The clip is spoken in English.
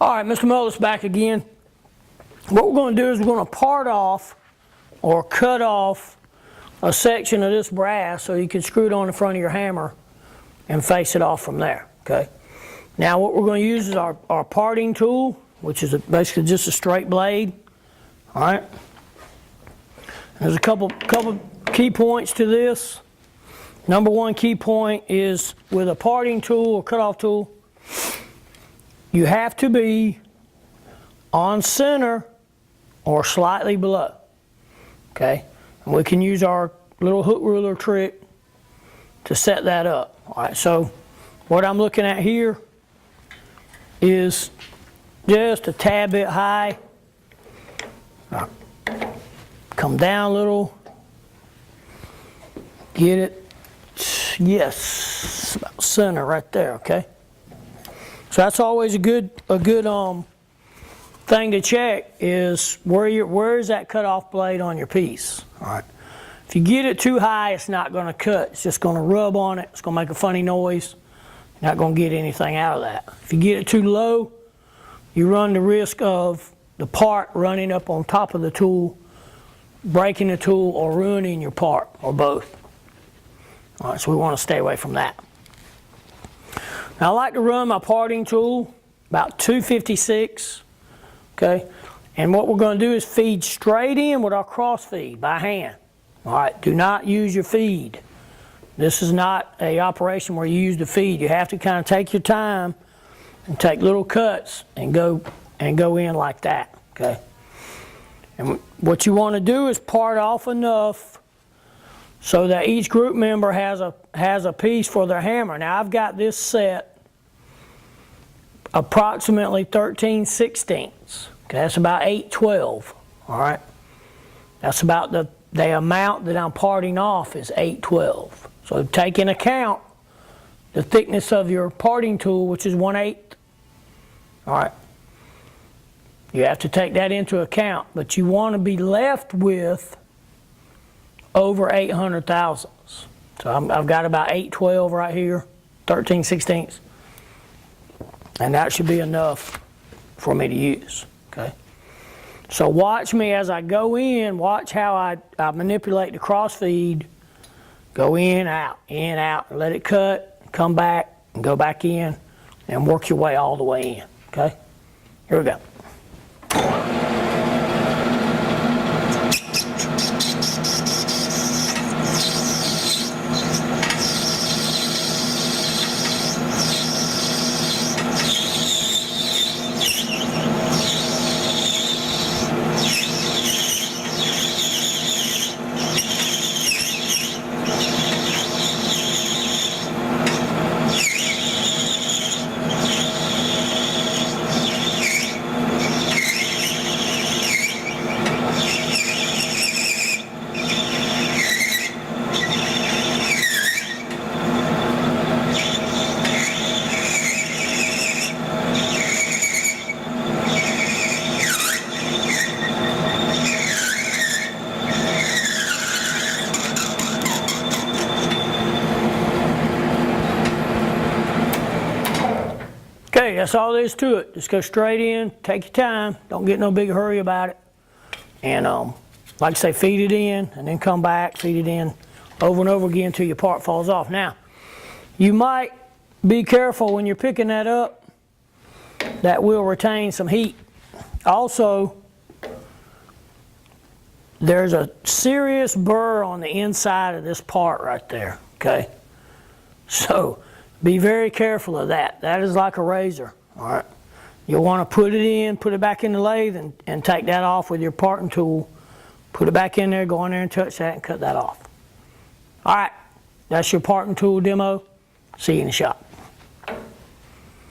All right, Mr. Mullis back again. What we're going to do is we're going to part off or cut off a section of this brass so you can screw it on the front of your hammer and face it off from there, okay? Now what we're going to use is our parting tool, which is basically just a straight blade, all right? There's a couple key points to this. Number one key point is with a parting tool or cutoff tool, you have to be on center or slightly below, okay? And we can use our little hook ruler trick to set that up. All right, so what I'm looking at here is just a tad bit high. All right. Come down a little, get it, yes, about center right there, okay? So that's always a good thing to check is where is that cutoff blade on your piece. All right. If you get it too high, it's not going to cut. It's just going to rub on it. It's going to make a funny noise. You're not going to get anything out of that. If you get it too low, you run the risk of the part running up on top of the tool, breaking the tool, or ruining your part, or both. All right, so we want to stay away from that. Now I like to run my parting tool about 256, okay? And what we're going to do is feed straight in with our cross feed by hand. All right, do not use your feed. This is not an operation where you use the feed. You have to kind of take your time and take little cuts and go in like that, okay? And what you want to do is part off enough so that each group member has a piece for their hammer. Now I've got this set approximately 13/16. Okay, that's about 8/12. All right, that's about the amount that I'm parting off is 8/12. So take into account the thickness of your parting tool, which is 1/8. All right, you have to take that into account, but you want to be left with over 800 thousandths. So I've got about 8/12 right here, 13/16. And that should be enough for me to use, okay? So watch me as I go in, watch how I manipulate the cross feed, go in, out, and let it cut, come back, and go back in, and work your way all the way in, okay? Here we go. Okay, that's all there is to it. Just go straight in, take your time, don't get no big hurry about it. And like I say, feed it in and then come back, feed it in over and over again until your part falls off. Now, you might be careful when you're picking that up. That will retain some heat. Also, there's a serious burr on the inside of this part right there, okay? So, be very careful of that. That is like a razor, all right? You'll want to put it in, put it back in the lathe, and take that off with your parting tool. Put it back in there, go in there and touch that and cut that off. All right, that's your parting tool demo. See you in the shop.